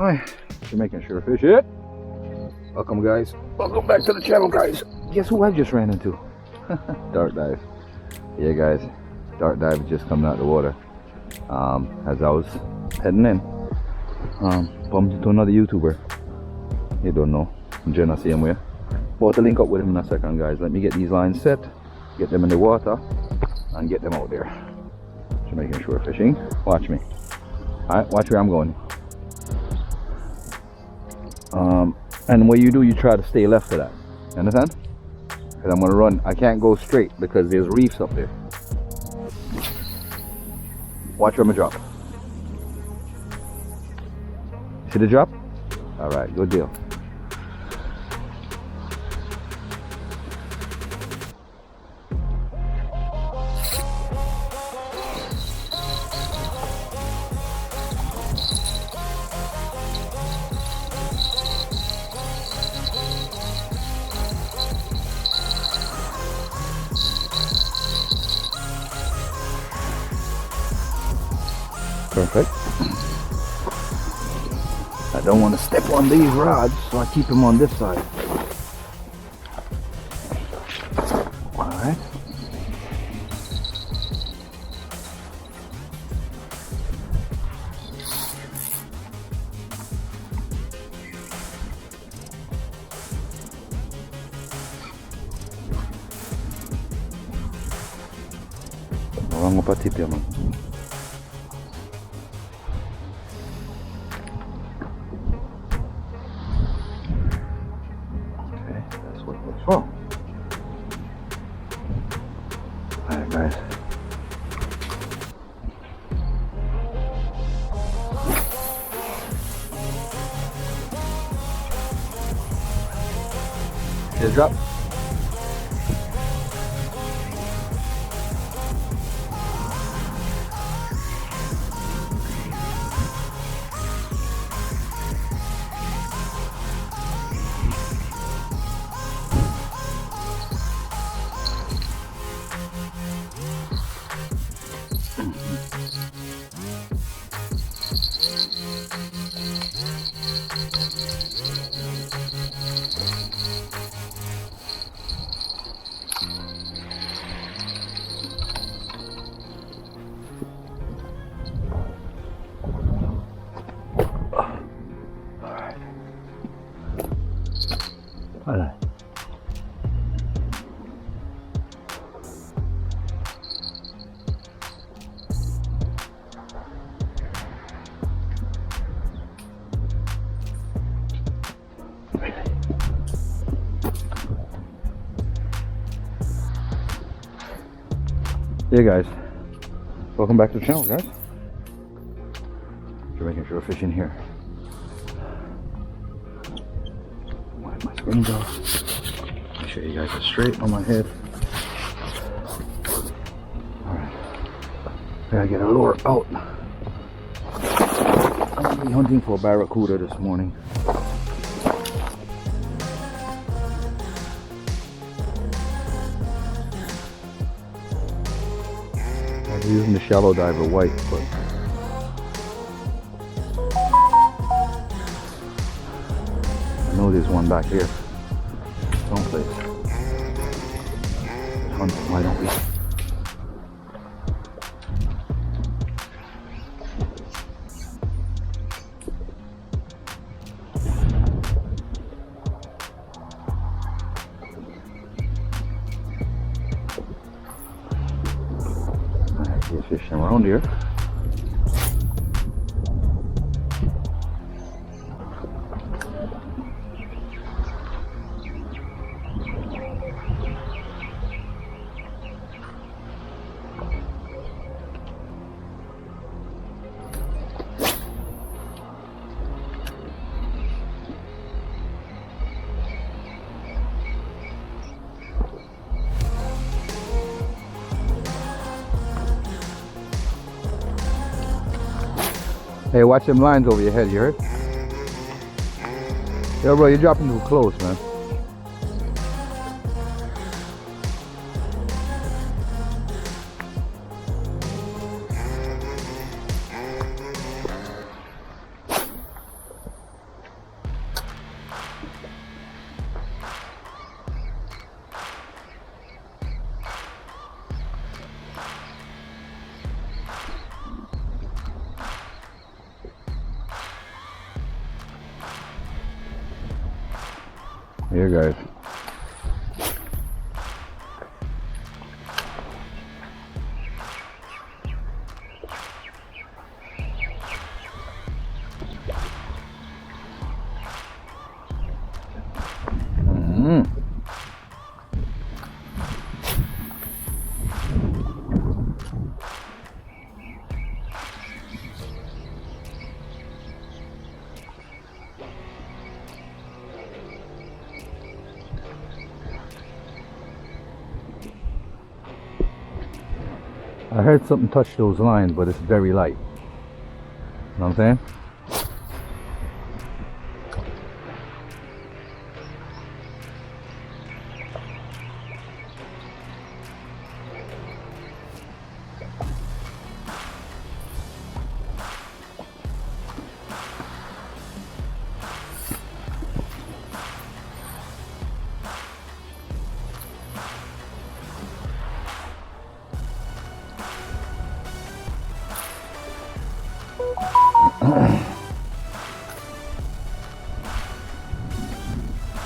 Hi, Jamaican sure fish it. Welcome guys. Welcome back to the channel guys. Guess who I just ran into? Dark dive. Yeah guys, dark dive just coming out of the water. As I was heading in, bumped into another YouTuber. You don't know, Jenna see him where. About to link up with him in a second guys. Let me get these lines set, get them in the water, and get them out there. Jamaican shore fishing. Watch me. Alright, watch where I'm going. And what you do, you try to stay left of that. You understand? Because I'm gonna run. I can't go straight because there's reefs up there. Watch where I'm gonna drop. See the drop? Alright, good deal. Perfect. I don't want to step on these rods, so I keep them on this side. Alright. Vamos para ti, man. Oh. Alright guys. Here's drop. Alright. Hey guys, welcome back to the channel guys. Jamaican shore fishing here. Wipe my screens off. Make sure you guys are straight on my head. Alright, I gotta get a lure out. I'm gonna be hunting for Barracuda this morning. I'm using the shallow diver white, but I know there's one back here someplace. Why don't we? Alright, fishing around here. Hey, watch them lines over your head, you heard? Yo, bro, you're dropping too close, man. Yeah, guys. I heard something touch those lines, but it's very light. You know what I'm saying?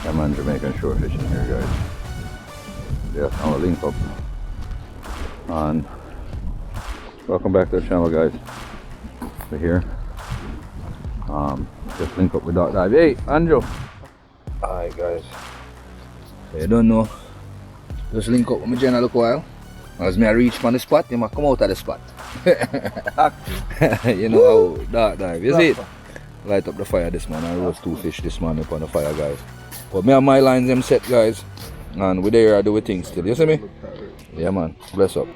I'm on Jamaican shore fishing here, guys. Yes, I'm gonna link up. And welcome back to the channel, guys. We're here. Just link up with Yah Diver. Hey, Andrew. Alright, guys. So you don't know. Just link up with me, Jen, a little while. As me I reach from the spot, you might come out of the spot. You know how Yah Diver, you see it? Light up the fire this man. I roast 2 fish this morning upon the fire, guys. But me and my lines them set, guys. And we there I do things still. You see me? Yeah, man. Bless up.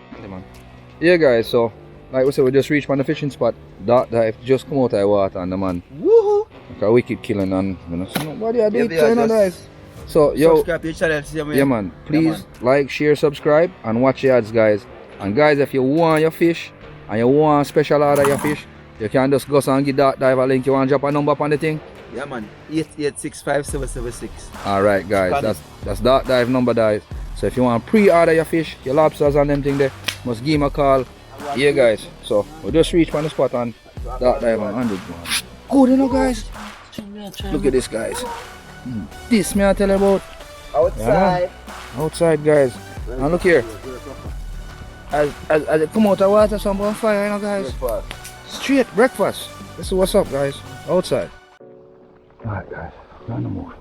Yeah, guys. So like we said, we just reached from the fishing spot. Yah Diver just come out of the water and the man. Woohoo! Like a wicked killing and you know. So what do you do? Guys. So yo, subscribe to your channel. Yeah, man. Please like, share, subscribe, and watch your ads, guys. And guys, if you want your fish and you want special order your fish, you can just go and give Yah Diver a link. You want to drop a number on the thing? Yeah, man. 8865-776. Alright, guys. That's Yah Diver number, guys. So if you want to pre-order your fish, your lobsters and them thing there, must give him a call. Yeah, guys. So we just reached from the spot on Yah Diver 100. Good, you know, guys. Look at this, guys. This me I tell you about. Outside. Yeah, outside, guys. And look here. As it come out of water, some on fire, you know, guys. Straight breakfast. This is what's up, guys. Outside. Alright, guys. We're on the move.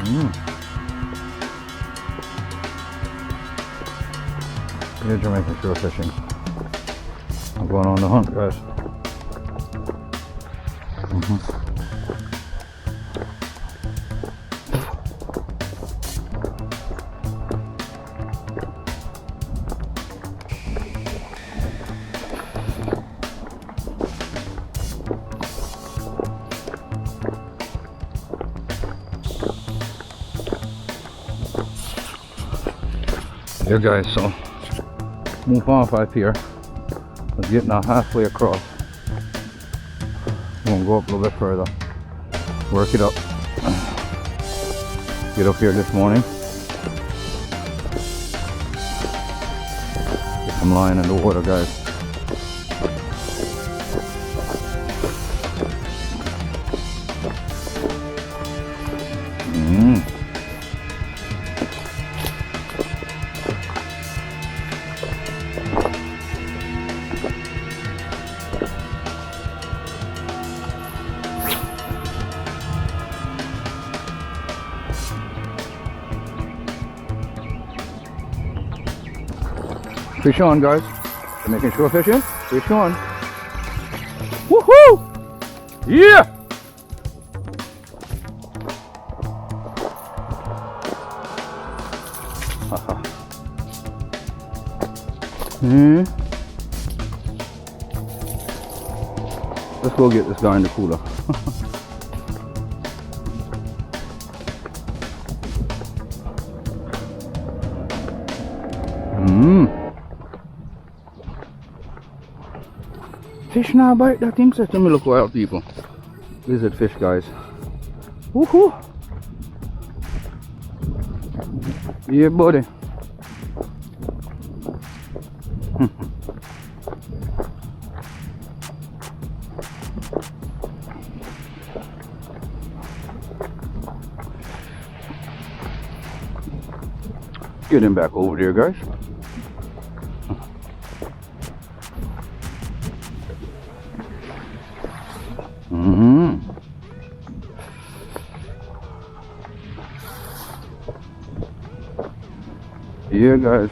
Here, Jamaican shore fishing. I'm going on the hunt, guys. Here, guys, so move off up here. Let's get now halfway across. I'm gonna go up a little bit further, work it up, get up here this morning, get some line in the water, guys. Fish on, guys. Making sure fishing. Fish on. Woohoo! Yeah! Let's go get this guy in the cooler. Fish now bite that thing, so let me look wild, people. Lizard fish, guys. Woohoo! Yeah, buddy. Get him back over there, guys. Yeah, guys,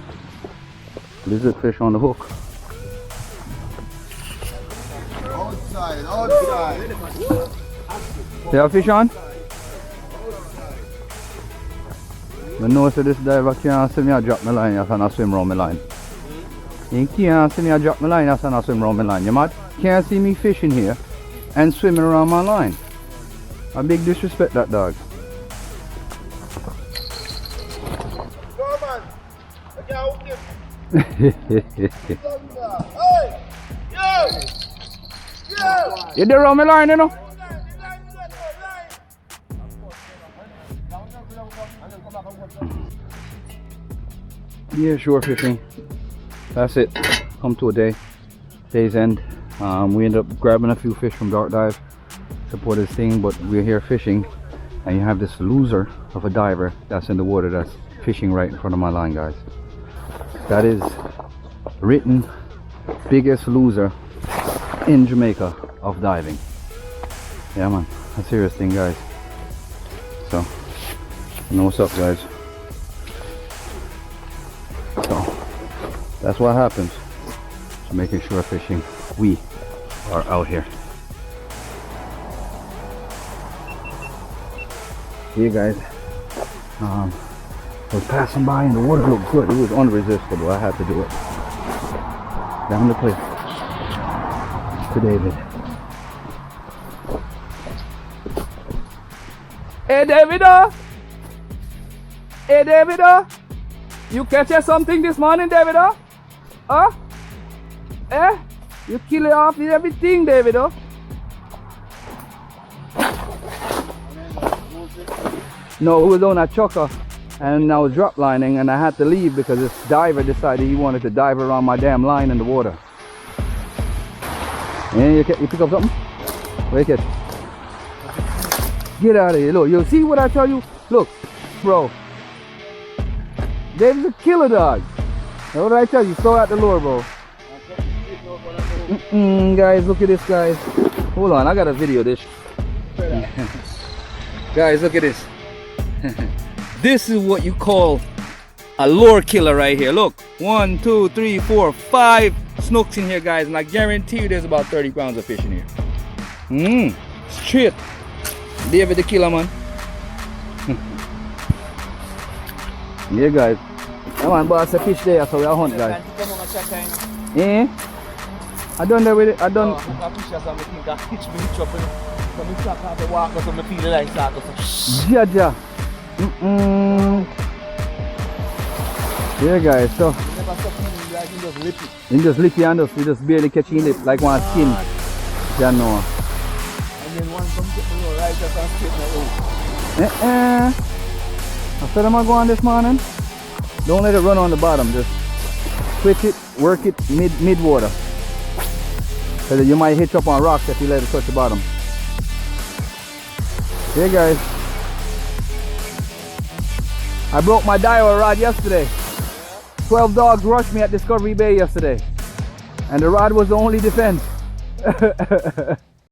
lizard fish on the hook. Outside, outside. Yeah, fish on? I know that this diver can't see me I drop my line as I swim around my line. You can't see me I drop my line as I swim around my line. You mad? Can't see me fishing here and swimming around my line. A big disrespect, that dog. You did around my line, you know? Yeah, shore fishing. That's it. Come to a day's end. We end up grabbing a few fish from Dark Dive, support this thing, but we're here fishing, and you have this loser of a diver that's in the water that's fishing right in front of my line, guys. That is written biggest loser in Jamaica of diving. Yeah, man, a serious thing, guys. So, you know what's up, guys. So that's what happens. So making sure fishing, we are out here. Here, guys. I was passing by and the water looked good. It was unresistible. I had to do it. Down the cliff to David. Hey, David! Hey, David! You catch something this morning, David? Huh? Eh? You kill it off with everything, David? No, it was on a choker, and I was drop lining, and I had to leave because this diver decided he wanted to dive around my damn line in the water. And you pick up something? Where you catch? Get out of here! Look, you see what I tell you? Look, bro. David's a killer dog. Now what did I tell you? Throw out the lure, bro. Guys, look at this, guys. Hold on, I gotta video this. Guys, look at this. This is what you call a lure killer right here. Look, 1, 2, 3, 4, 5 snooks in here, guys, and I guarantee you there's about 30 pounds of fish in here. Straight. David the killer, man. Yeah, guys. Come on, boss, a fish there, so we are hunt, guys. Eh? I done that with it. I done. Yeah. Yeah, guys. So you just lick it and you just barely catching it like one skin. Yeah, no. And then one comes to the right up and straight now. I said I'm gonna go on this morning. Don't let it run on the bottom. Just switch it, work it mid water. Cause you might hitch up on rocks if you let it touch the bottom. Hey guys, I broke my diver rod yesterday. 12 dogs rushed me at Discovery Bay yesterday, and the rod was the only defense.